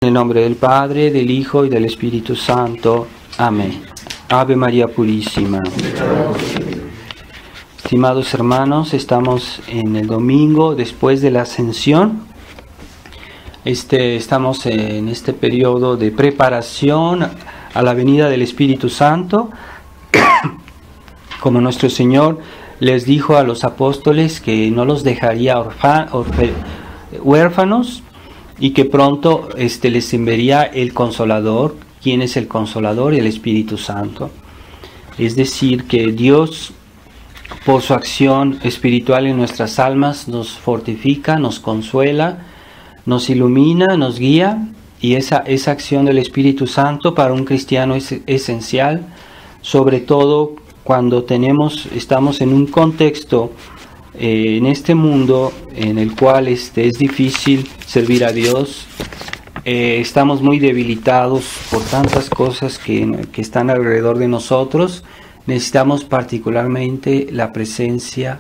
En el nombre del Padre, del Hijo y del Espíritu Santo. Amén. Ave María Purísima. Estimados hermanos, estamos en el domingo después de la Ascensión. Estamos en este periodo de preparación a la venida del Espíritu Santo. Como nuestro Señor les dijo a los apóstoles que no los dejaría huérfanos, y que pronto les enviaría el Consolador. ¿Quién es el Consolador? El Espíritu Santo. Es decir, que Dios, por su acción espiritual en nuestras almas, nos fortifica, nos consuela, nos ilumina, nos guía, y esa acción del Espíritu Santo para un cristiano es esencial, sobre todo cuando estamos en un contexto en este mundo en el cual es difícil servir a Dios. Estamos muy debilitados por tantas cosas que están alrededor de nosotros. Necesitamos particularmente la presencia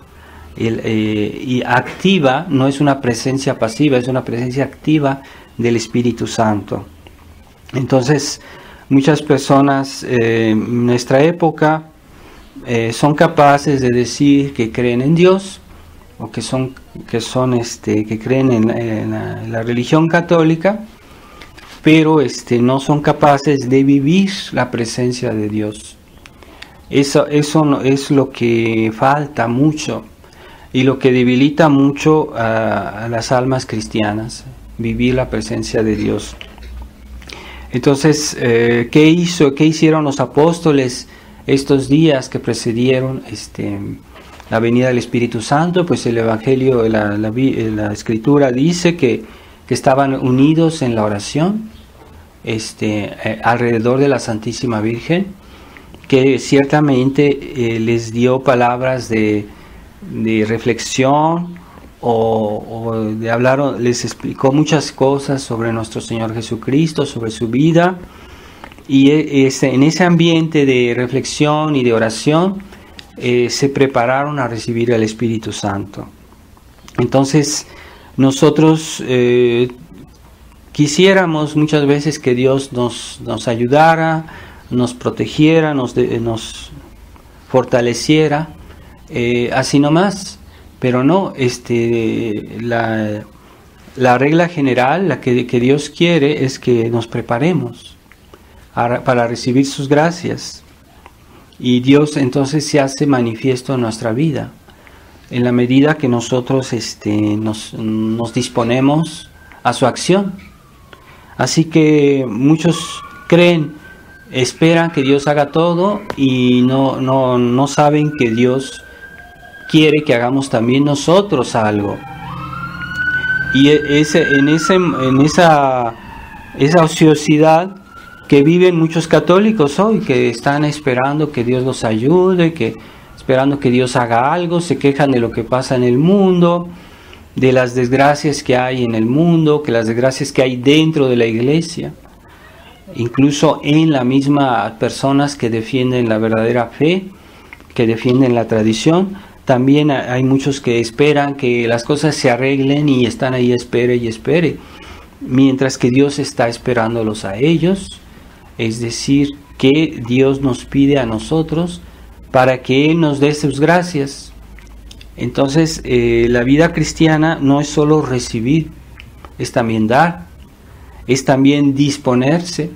y activa, no es una presencia pasiva, es una presencia activa del Espíritu Santo. Entonces, muchas personas en nuestra época son capaces de decir que creen en Dios, o que creen en la religión católica, pero no son capaces de vivir la presencia de Dios. Eso es lo que falta mucho y lo que debilita mucho a las almas cristianas, vivir la presencia de Dios. Entonces, ¿qué hicieron los apóstoles estos días que precedieron la venida del Espíritu Santo? Pues el Evangelio, la Escritura dice que estaban unidos en la oración alrededor de la Santísima Virgen, que ciertamente les dio palabras de reflexión o de hablar, les explicó muchas cosas sobre nuestro Señor Jesucristo, sobre su vida, y en ese ambiente de reflexión y de oración se prepararon a recibir al Espíritu Santo. Entonces nosotros quisiéramos muchas veces que Dios nos ayudara, nos protegiera, nos fortaleciera, así nomás, pero no, la regla general, la que Dios quiere, es que nos preparemos para recibir sus gracias, y Dios entonces se hace manifiesto en nuestra vida en la medida que nosotros nos disponemos a su acción. Así que muchos esperan que Dios haga todo, y no saben que Dios quiere que hagamos también nosotros algo. Y esa ociosidad que viven muchos católicos hoy, que están esperando que Dios los ayude, esperando que Dios haga algo, se quejan de lo que pasa en el mundo, de las desgracias que hay en el mundo, que las desgracias que hay dentro de la iglesia, incluso en la misma personas que defienden la verdadera fe, que defienden la tradición. También hay muchos que esperan que las cosas se arreglen y están ahí, espere y espere, mientras que Dios está esperándolos a ellos. Es decir, que Dios nos pide a nosotros para que Él nos dé sus gracias. Entonces, la vida cristiana no es solo recibir, es también dar, es también disponerse.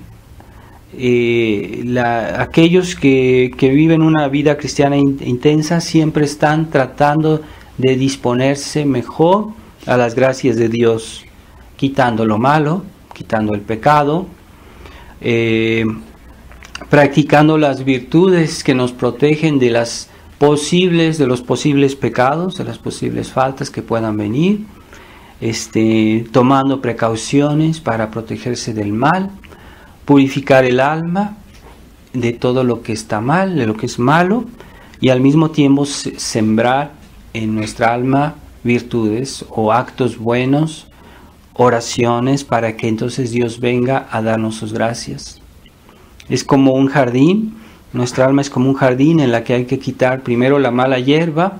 Aquellos que viven una vida cristiana intensa siempre están tratando de disponerse mejor a las gracias de Dios, quitando lo malo, quitando el pecado, practicando las virtudes que nos protegen de los posibles pecados, de las posibles faltas que puedan venir, tomando precauciones para protegerse del mal, purificar el alma de todo lo que está mal, de lo que es malo, y al mismo tiempo sembrar en nuestra alma virtudes o actos buenos, oraciones, para que entonces Dios venga a darnos sus gracias. Es como un jardín, nuestra alma es como un jardín en la que hay que quitar primero la mala hierba,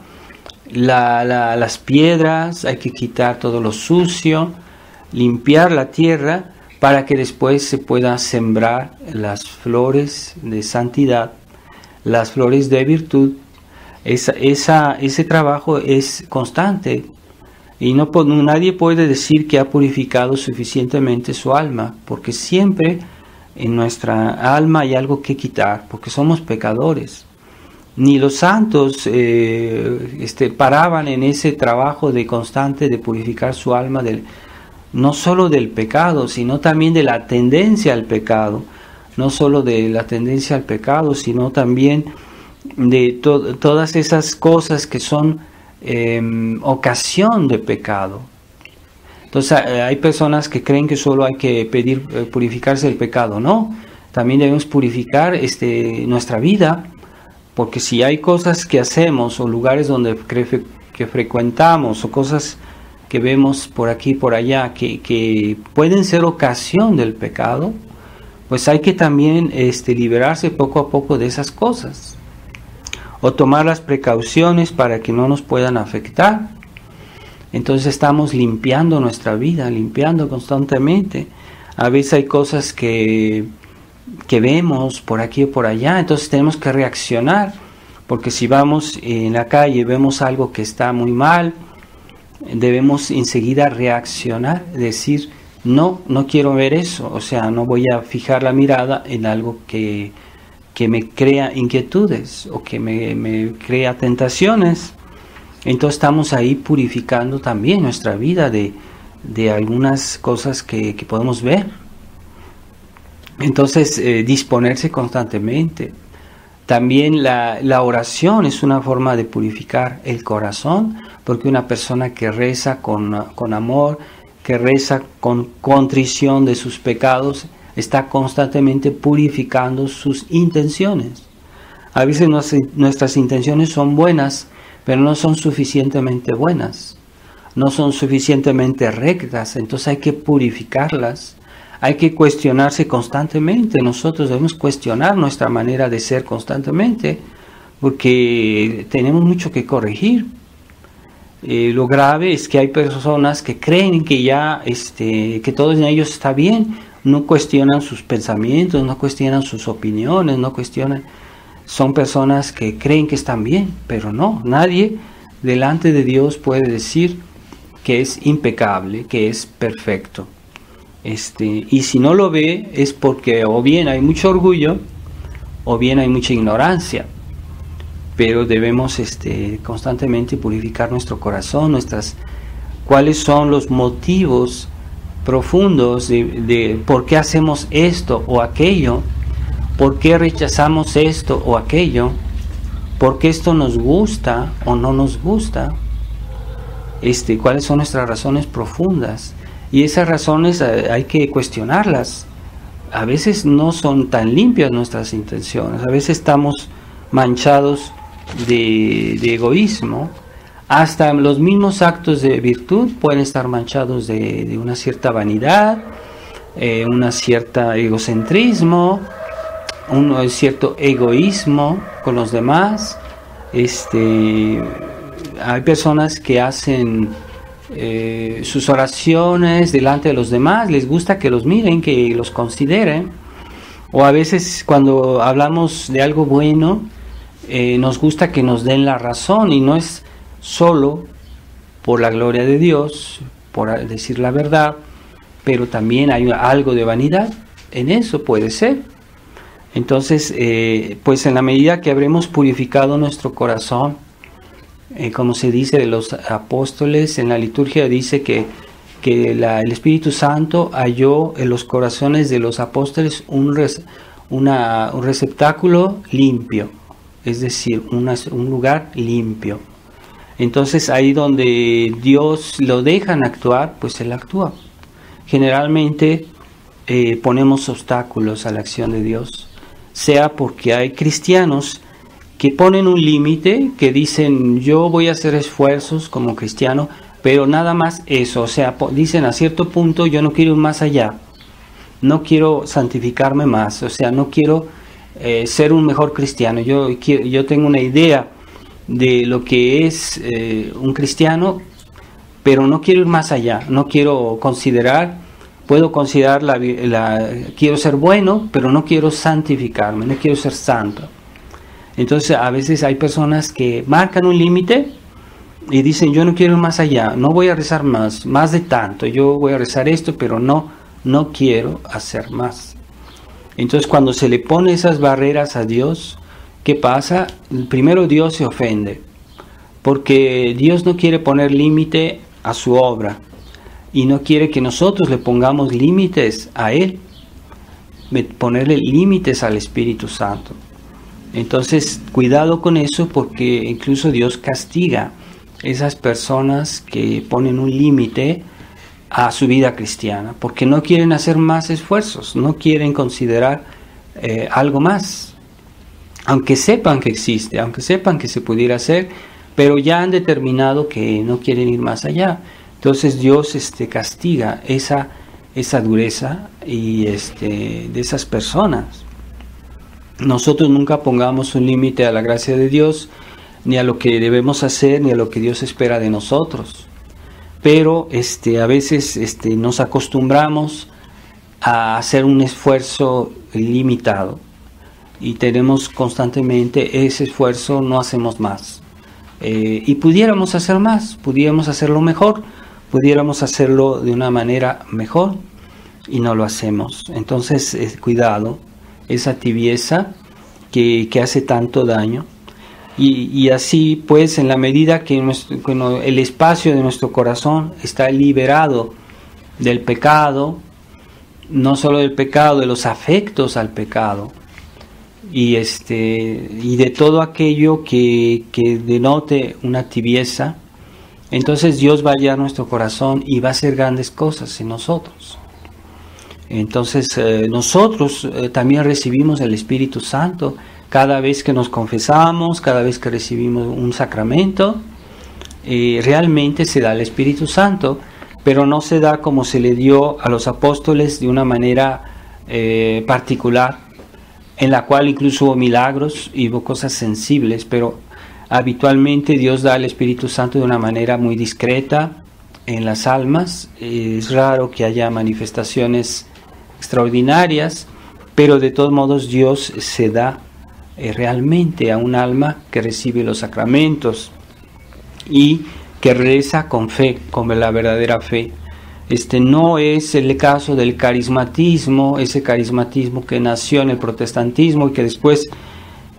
las piedras, hay que quitar todo lo sucio, limpiar la tierra para que después se pueda sembrar las flores de santidad, las flores de virtud. Ese trabajo es constante y nadie puede decir que ha purificado suficientemente su alma, porque siempre en nuestra alma hay algo que quitar, porque somos pecadores. Ni los santos paraban en ese trabajo constante de purificar su alma, no solo del pecado, sino también de la tendencia al pecado. No solo de la tendencia al pecado, sino también de todas esas cosas que son ocasión de pecado. Entonces hay personas que creen que solo hay que pedir purificarse del pecado. No, también debemos purificar nuestra vida, porque si hay cosas que hacemos o lugares donde que frecuentamos o cosas que vemos por aquí y por allá que pueden ser ocasión del pecado, pues hay que también liberarse poco a poco de esas cosas o tomar las precauciones para que no nos puedan afectar. Entonces estamos limpiando nuestra vida, limpiando constantemente. A veces hay cosas que vemos por aquí o por allá, entonces tenemos que reaccionar, porque si vamos en la calle y vemos algo que está muy mal, debemos enseguida reaccionar, decir, no quiero ver eso, o sea, no voy a fijar la mirada en algo que me crea inquietudes o que me crea tentaciones. Entonces estamos ahí purificando también nuestra vida de algunas cosas que podemos ver. Entonces disponerse constantemente. También la oración es una forma de purificar el corazón, porque una persona que reza con amor, que reza con contrición de sus pecados, está constantemente purificando sus intenciones. A veces nuestras intenciones son buenas, pero no son suficientemente buenas, no son suficientemente rectas, entonces hay que purificarlas. Hay que cuestionarse constantemente. Nosotros debemos cuestionar nuestra manera de ser constantemente, porque tenemos mucho que corregir. Lo grave es que hay personas que creen que ya que todo en ellos está bien, no cuestionan sus pensamientos, no cuestionan sus opiniones, no cuestionan. Son personas que creen que están bien, pero no, nadie delante de Dios puede decir que es impecable, que es perfecto. Y si no lo ve es porque o bien hay mucho orgullo o bien hay mucha ignorancia, pero debemos constantemente purificar nuestro corazón, cuáles son los motivos profundos de por qué hacemos esto o aquello, por qué rechazamos esto o aquello, por qué esto nos gusta o no nos gusta, cuáles son nuestras razones profundas. Y esas razones hay que cuestionarlas. A veces no son tan limpias nuestras intenciones. A veces estamos manchados de egoísmo. Hasta los mismos actos de virtud pueden estar manchados de una cierta vanidad, una cierta egocentrismo, un cierto egoísmo con los demás. Hay personas que hacen sus oraciones delante de los demás, les gusta que los miren, que los consideren, o a veces cuando hablamos de algo bueno nos gusta que nos den la razón, y no es solo por la gloria de Dios, por decir la verdad, pero también hay algo de vanidad en eso, puede ser. Entonces pues en la medida que habremos purificado nuestro corazón, como se dice de los apóstoles, en la liturgia dice que el Espíritu Santo halló en los corazones de los apóstoles un receptáculo limpio, es decir, un lugar limpio. Entonces ahí donde Dios lo dejan actuar, pues Él actúa. Generalmente ponemos obstáculos a la acción de Dios, sea porque hay cristianos que ponen un límite, que dicen yo voy a hacer esfuerzos como cristiano, pero nada más eso, o sea, dicen a cierto punto yo no quiero ir más allá, no quiero santificarme más, o sea, no quiero ser un mejor cristiano, yo tengo una idea de lo que es un cristiano, pero no quiero ir más allá, no quiero considerar puedo considerar quiero ser bueno, pero no quiero santificarme, no quiero ser santo. Entonces a veces hay personas que marcan un límite y dicen, yo no quiero ir más allá, no voy a rezar más de tanto, yo voy a rezar esto, pero no quiero hacer más. Entonces cuando se le pone esas barreras a Dios, ¿qué pasa? Primero Dios se ofende, porque Dios no quiere poner límite a su obra y no quiere que nosotros le pongamos límites a Él, ponerle límites al Espíritu Santo. Entonces cuidado con eso, porque incluso Dios castiga esas personas que ponen un límite a su vida cristiana, porque no quieren hacer más esfuerzos, no quieren considerar algo más, aunque sepan que existe, aunque sepan que se pudiera hacer, pero ya han determinado que no quieren ir más allá. Entonces Dios castiga esa dureza y de esas personas. Nosotros nunca pongamos un límite a la gracia de Dios, ni a lo que debemos hacer, ni a lo que Dios espera de nosotros. Pero a veces nos acostumbramos a hacer un esfuerzo limitado y tenemos constantemente ese esfuerzo, no hacemos más. Y pudiéramos hacer más, pudiéramos hacerlo mejor, pudiéramos hacerlo de una manera mejor y no lo hacemos. Entonces, cuidado, esa tibieza que hace tanto daño. Y así pues, en la medida que el espacio de nuestro corazón está liberado del pecado, no solo del pecado, de los afectos al pecado, y de todo aquello que denote una tibieza, entonces Dios va a hallar nuestro corazón y va a hacer grandes cosas en nosotros. Entonces nosotros también recibimos el Espíritu Santo cada vez que nos confesamos, cada vez que recibimos un sacramento. Realmente se da el Espíritu Santo, pero no se da como se le dio a los apóstoles, de una manera particular, en la cual incluso hubo milagros y hubo cosas sensibles, pero habitualmente Dios da el Espíritu Santo de una manera muy discreta en las almas. Es raro que haya manifestaciones extraordinarias, pero de todos modos Dios se da realmente a un alma que recibe los sacramentos y que reza con fe, con la verdadera fe. No es el caso del carismatismo, ese carismatismo que nació en el protestantismo y que después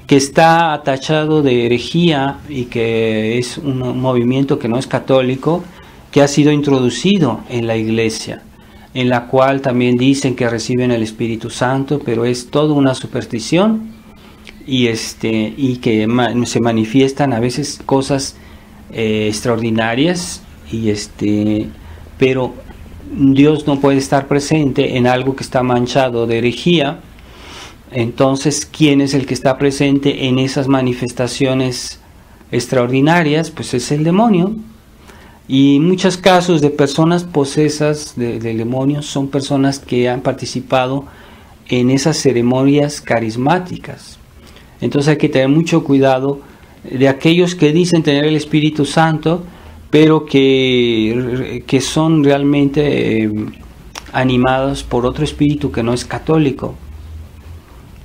que está tachado de herejía y que es un movimiento que no es católico, que ha sido introducido en la iglesia, en la cual también dicen que reciben el Espíritu Santo, pero es toda una superstición y que se manifiestan a veces cosas extraordinarias pero Dios no puede estar presente en algo que está manchado de herejía. Entonces, ¿quién es el que está presente en esas manifestaciones extraordinarias? Pues es el demonio. Y muchos casos de personas posesas del demonio son personas que han participado en esas ceremonias carismáticas. Entonces hay que tener mucho cuidado de aquellos que dicen tener el Espíritu Santo, pero que son realmente animados por otro espíritu que no es católico.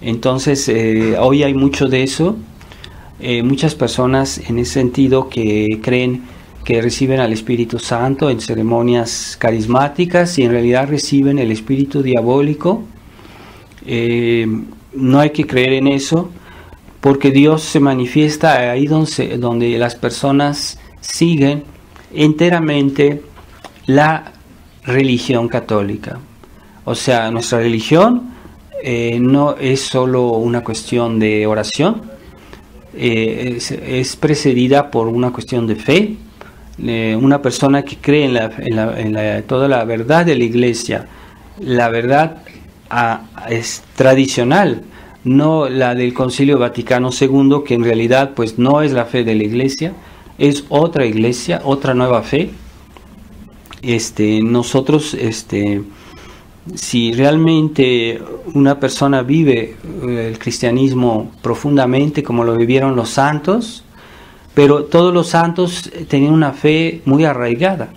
Entonces hoy hay mucho de eso, muchas personas en ese sentido que creen que reciben al Espíritu Santo en ceremonias carismáticas y en realidad reciben el espíritu diabólico. No hay que creer en eso, porque Dios se manifiesta ahí donde las personas siguen enteramente la religión católica. O sea, nuestra religión no es solo una cuestión de oración, es precedida por una cuestión de fe. Una persona que cree en toda la verdad de la iglesia, la verdad es tradicional, no la del Concilio Vaticano II, que en realidad pues no es la fe de la iglesia, es otra iglesia, otra nueva fe. Nosotros, si realmente una persona vive el cristianismo profundamente como lo vivieron los santos, pero todos los santos tenían una fe muy arraigada,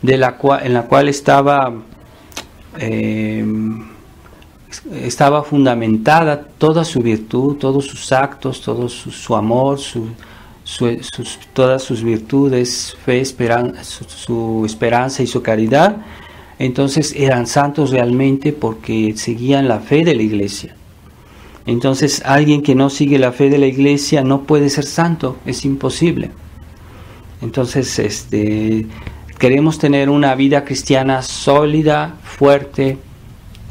en la cual estaba estaba fundamentada toda su virtud, todos sus actos, todo su amor, todas sus virtudes, fe, su esperanza y su caridad. Entonces eran santos realmente porque seguían la fe de la Iglesia. Entonces alguien que no sigue la fe de la Iglesia no puede ser santo, es imposible. Entonces queremos tener una vida cristiana sólida, fuerte,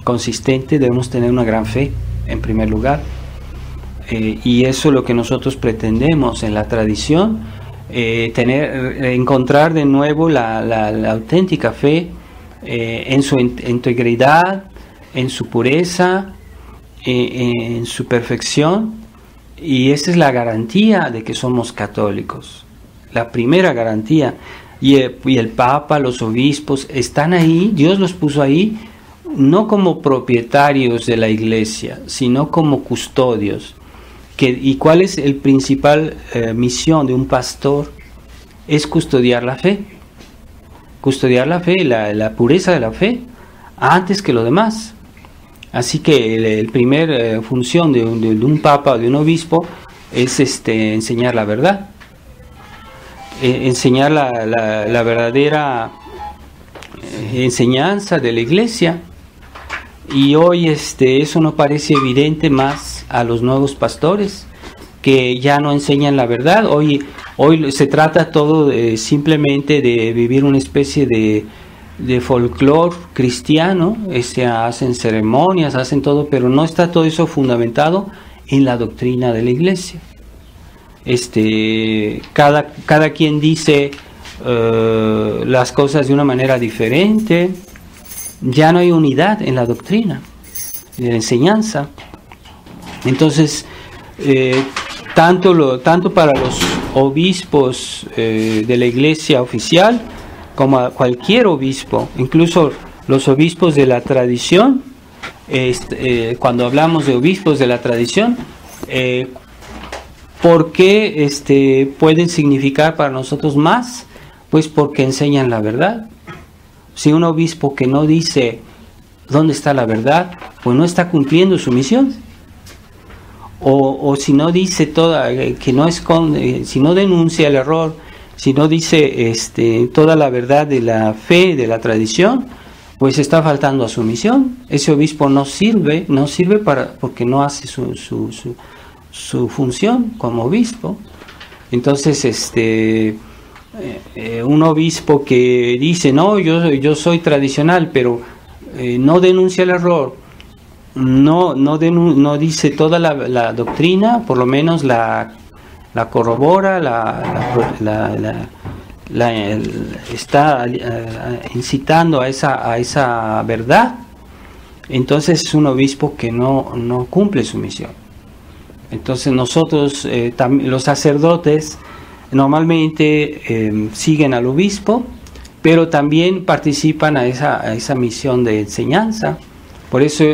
consistente, debemos tener una gran fe en primer lugar. Y eso es lo que nosotros pretendemos en la tradición, encontrar de nuevo la auténtica fe en su integridad, en su pureza, en su perfección, y esa es la garantía de que somos católicos, la primera garantía. Y el Papa, los obispos están ahí, Dios los puso ahí no como propietarios de la Iglesia, sino como custodios. ¿Y cuál es el principal misión de un pastor? Es custodiar la fe, la pureza de la fe, antes que lo demás. Así que el primer función de un papa o de un obispo es enseñar la verdad, enseñar la verdadera enseñanza de la Iglesia. Y hoy eso no parece evidente más a los nuevos pastores, que ya no enseñan la verdad. Hoy se trata todo simplemente de vivir una especie de folclore cristiano. Hacen ceremonias, hacen todo, pero no está todo eso fundamentado en la doctrina de la Iglesia. Cada quien dice las cosas de una manera diferente. Ya no hay unidad en la doctrina, en la enseñanza. Entonces, tanto para los obispos de la Iglesia oficial, como a cualquier obispo, incluso los obispos de la tradición, cuando hablamos de obispos de la tradición, ¿por qué pueden significar para nosotros más? Pues porque enseñan la verdad. Si un obispo que no dice dónde está la verdad, pues no está cumpliendo su misión. O si no dice que no esconde, si no denuncia el error, si no dice toda la verdad de la fe, de la tradición, pues está faltando a su misión. Ese obispo no sirve porque no hace su función como obispo. Entonces, un obispo que dice, no, yo soy tradicional, pero no denuncia el error, no dice toda la doctrina, por lo menos la corrobora, está incitando a esa verdad. Entonces es un obispo que no cumple su misión. Entonces nosotros, los sacerdotes, normalmente siguen al obispo, pero también participan a esa misión de enseñanza. Por eso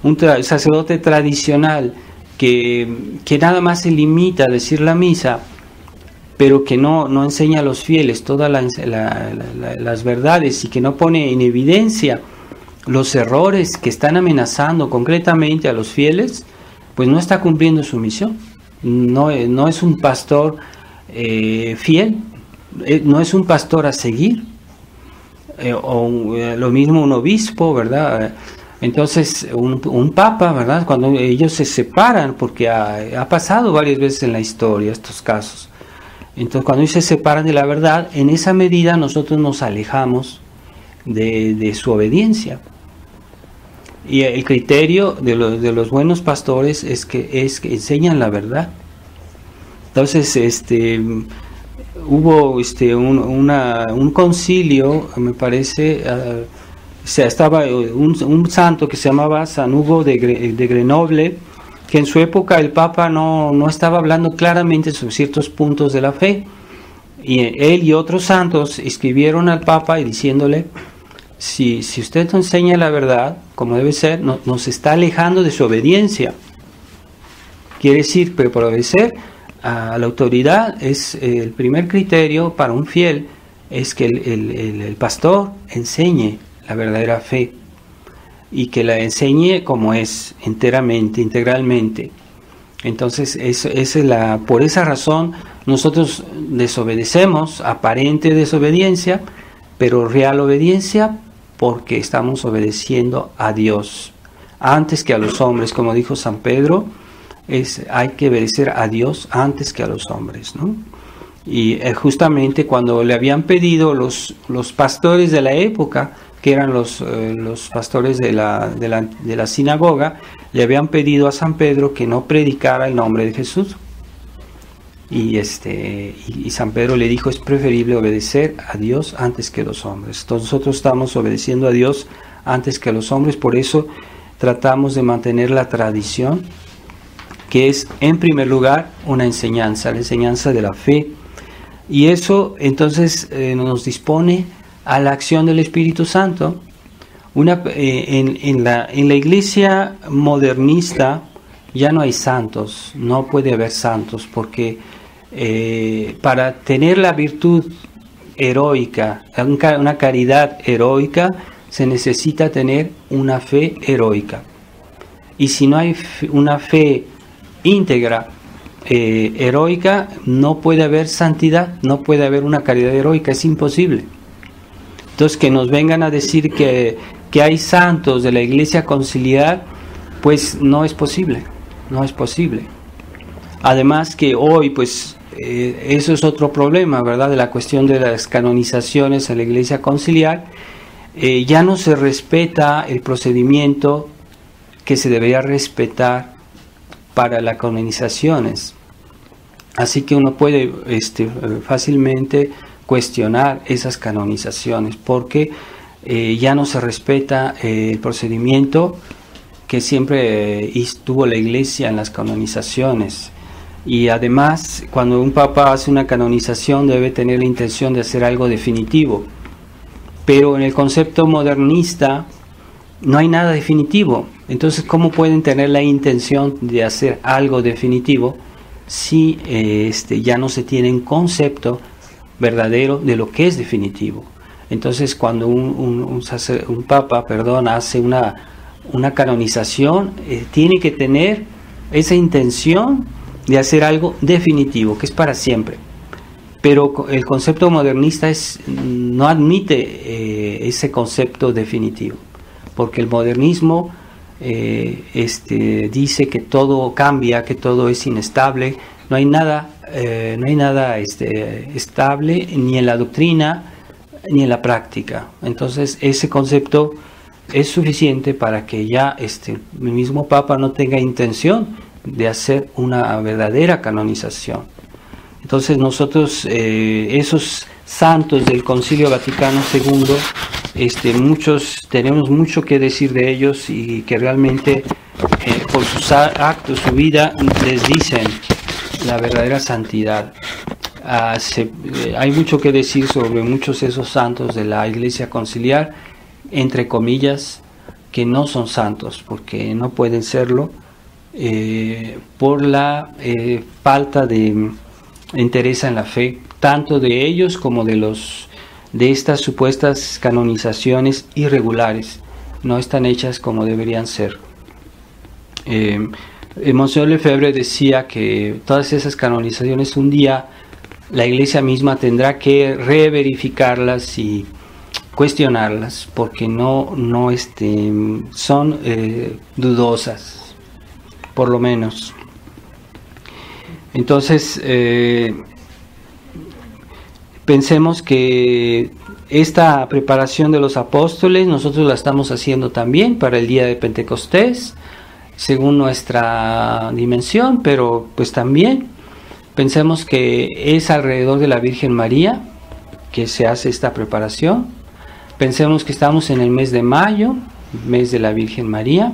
un sacerdote tradicional que nada más se limita a decir la misa, pero que no enseña a los fieles todas las verdades y que no pone en evidencia los errores que están amenazando concretamente a los fieles, pues no está cumpliendo su misión. No es un pastor fiel, no es un pastor a seguir, lo mismo un obispo, ¿verdad? Entonces un papa, ¿verdad? Cuando ellos se separan, porque ha pasado varias veces en la historia estos casos, entonces cuando ellos se separan de la verdad, en esa medida nosotros nos alejamos de su obediencia. Y el criterio de los buenos pastores es que enseñan la verdad. Entonces hubo un concilio, me parece, estaba un santo que se llamaba San Hugo de Grenoble, que en su época el Papa no estaba hablando claramente sobre ciertos puntos de la fe, y él y otros santos escribieron al Papa y diciéndole, si usted no enseña la verdad como debe ser, nos está alejando de su obediencia. Quiere decir, pero por obedecer a la autoridad es el primer criterio para un fiel, es que el pastor enseñe la verdadera fe. y que la enseñe como es, enteramente, integralmente. Entonces, por esa razón nosotros desobedecemos, aparente desobediencia, pero real obediencia, porque estamos obedeciendo a Dios antes que a los hombres. Como dijo San Pedro, hay que obedecer a Dios antes que a los hombres, ¿no? Y justamente cuando le habían pedido los pastores de la época, que eran los pastores de la sinagoga, le habían pedido a San Pedro que no predicara el nombre de Jesús. Y San Pedro le dijo: es preferible obedecer a Dios antes que a los hombres. Entonces nosotros estamos obedeciendo a Dios antes que a los hombres, por eso tratamos de mantener la tradición, que es en primer lugar una enseñanza, la enseñanza de la fe. Y eso entonces nos dispone a la acción del Espíritu Santo. En la iglesia modernista ya no hay santos, no puede haber santos, porque para tener la virtud heroica, una caridad heroica, se necesita tener una fe heroica. Y si no hay una fe íntegra, heroica, no puede haber santidad, no puede haber una caridad heroica, es imposible. Entonces, que nos vengan a decir que hay santos de la iglesia conciliar, pues no es posible, no es posible. Además que hoy, pues, eso es otro problema, ¿verdad? De la cuestión de las canonizaciones en la iglesia conciliar, ya no se respeta el procedimiento que se debería respetar para las canonizaciones. Así que uno puede fácilmente cuestionar esas canonizaciones, porque ya no se respeta el procedimiento que siempre tuvo la Iglesia en las canonizaciones. Y además, cuando un papa hace una canonización, debe tener la intención de hacer algo definitivo. Pero en el concepto modernista no hay nada definitivo. Entonces, ¿cómo pueden tener la intención de hacer algo definitivo si ya no se tiene un concepto verdadero de lo que es definitivo? Entonces, cuando un papa hace una canonización, tiene que tener esa intención de hacer algo definitivo, que es para siempre. Pero el concepto modernista no admite ese concepto definitivo, porque el modernismo dice que todo cambia, que todo es inestable, no hay nada estable ni en la doctrina ni en la práctica. Entonces ese concepto es suficiente para que ya el mismo Papa no tenga intención de hacer una verdadera canonización. Entonces nosotros, esos santos del Concilio Vaticano II, muchos tenemos mucho que decir de ellos, y que realmente por sus actos, su vida, les dicen la verdadera santidad. Hay mucho que decir sobre muchos de esos santos de la Iglesia Conciliar, entre comillas, que no son santos, porque no pueden serlo por la falta de interés en la fe, tanto de ellos como de estas supuestas canonizaciones irregulares. No están hechas como deberían ser. Monseñor Lefebvre decía que todas esas canonizaciones, un día la Iglesia misma tendrá que reverificarlas y cuestionarlas, porque son dudosas, por lo menos. Entonces, pensemos que esta preparación de los apóstoles nosotros la estamos haciendo también para el día de Pentecostés, según nuestra dimensión, pero pues también pensemos que es alrededor de la Virgen María que se hace esta preparación. Pensemos que estamos en el mes de mayo, mes de la Virgen María.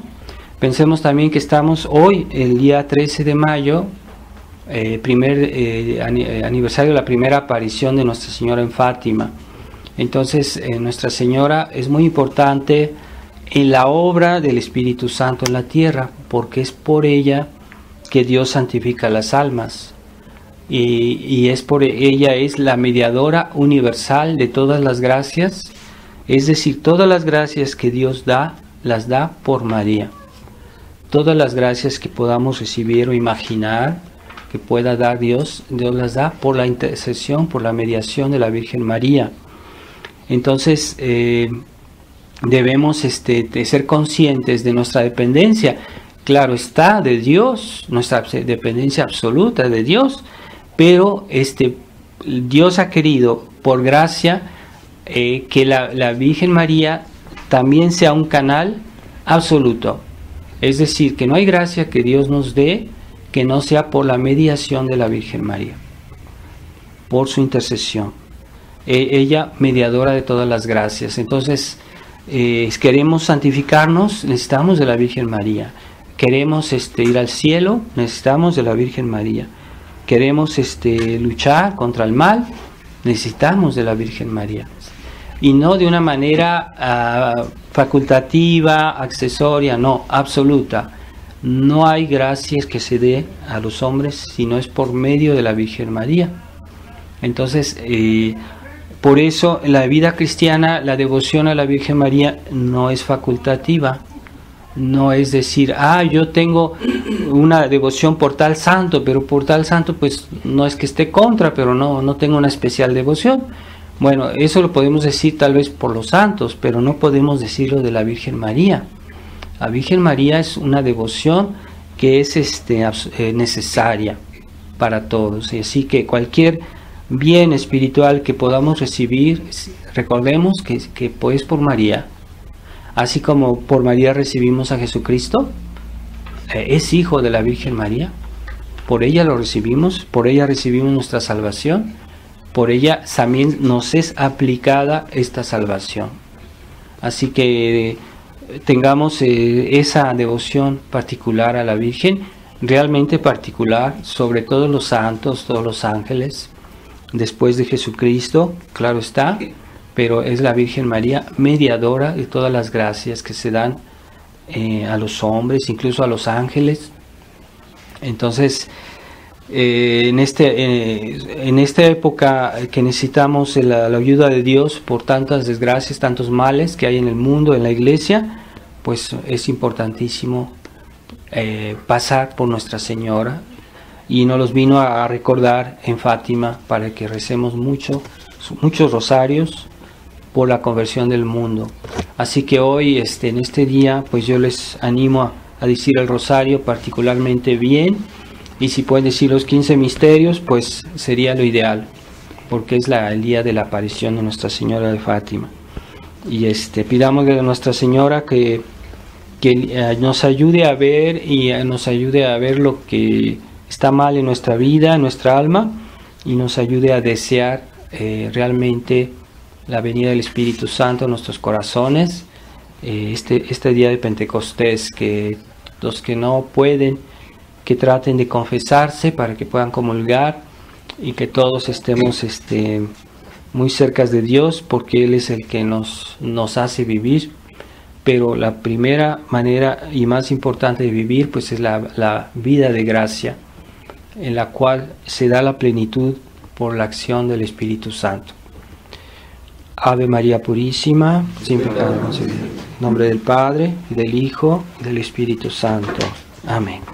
Pensemos también que estamos hoy, el día 13 de mayo, aniversario de la primera aparición de Nuestra Señora en Fátima. Entonces, Nuestra Señora es muy importante en la obra del Espíritu Santo en la tierra, porque es por ella que Dios santifica las almas. Y es por ella, es la mediadora universal de todas las gracias, es decir, todas las gracias que Dios da las da por María. Todas las gracias que podamos recibir o imaginar que pueda dar Dios, Dios las da por la intercesión, por la mediación de la Virgen María. Entonces, debemos de ser conscientes de nuestra dependencia. Claro está, de Dios, nuestra dependencia absoluta de Dios, pero Dios ha querido, por gracia, que la Virgen María también sea un canal absoluto. Es decir, que no hay gracia que Dios nos dé que no sea por la mediación de la Virgen María, por su intercesión. Ella, mediadora de todas las gracias. Entonces, queremos santificarnos, necesitamos de la Virgen María. Queremos ir al cielo, necesitamos de la Virgen María. Queremos luchar contra el mal, necesitamos de la Virgen María. Y no de una manera facultativa, accesoria, no, absoluta. No hay gracias que se dé a los hombres si no es por medio de la Virgen María. Entonces, por eso en la vida cristiana la devoción a la Virgen María no es facultativa. No es decir, yo tengo una devoción por tal santo, pero por tal santo pues no es que esté contra, pero no tengo una especial devoción. Bueno, eso lo podemos decir tal vez por los santos, pero no podemos decirlo de la Virgen María. La Virgen María es una devoción que es necesaria para todos. Y así que cualquier bien espiritual que podamos recibir, recordemos que pues por María. Así como por María recibimos a Jesucristo, es hijo de la Virgen María. Por ella lo recibimos, por ella recibimos nuestra salvación. Por ella también nos es aplicada esta salvación. Así que tengamos esa devoción particular a la Virgen, realmente particular, sobre todos los santos, todos los ángeles, después de Jesucristo, claro está, pero es la Virgen María mediadora de todas las gracias que se dan a los hombres, incluso a los ángeles. Entonces, en esta época que necesitamos la ayuda de Dios por tantas desgracias, tantos males que hay en el mundo, en la iglesia, pues es importantísimo pasar por Nuestra Señora, y nos los vino a recordar en Fátima para que recemos muchos rosarios por la conversión del mundo. Así que hoy, en este día, pues yo les animo a decir el rosario particularmente bien. Y si pueden decir los 15 misterios, pues sería lo ideal, porque es el día de la aparición de Nuestra Señora de Fátima. Y pidamos a Nuestra Señora que nos ayude a ver y nos ayude a ver lo que está mal en nuestra vida, en nuestra alma, y nos ayude a desear realmente la venida del Espíritu Santo en nuestros corazones. Este día de Pentecostés, que los que no pueden, que traten de confesarse para que puedan comulgar, y que todos estemos muy cerca de Dios, porque Él es el que nos hace vivir. Pero la primera manera y más importante de vivir pues es la vida de gracia, en la cual se da la plenitud por la acción del Espíritu Santo. Ave María Purísima, sin pecado concebida. En nombre del Padre, y del Hijo, y del Espíritu Santo. Amén.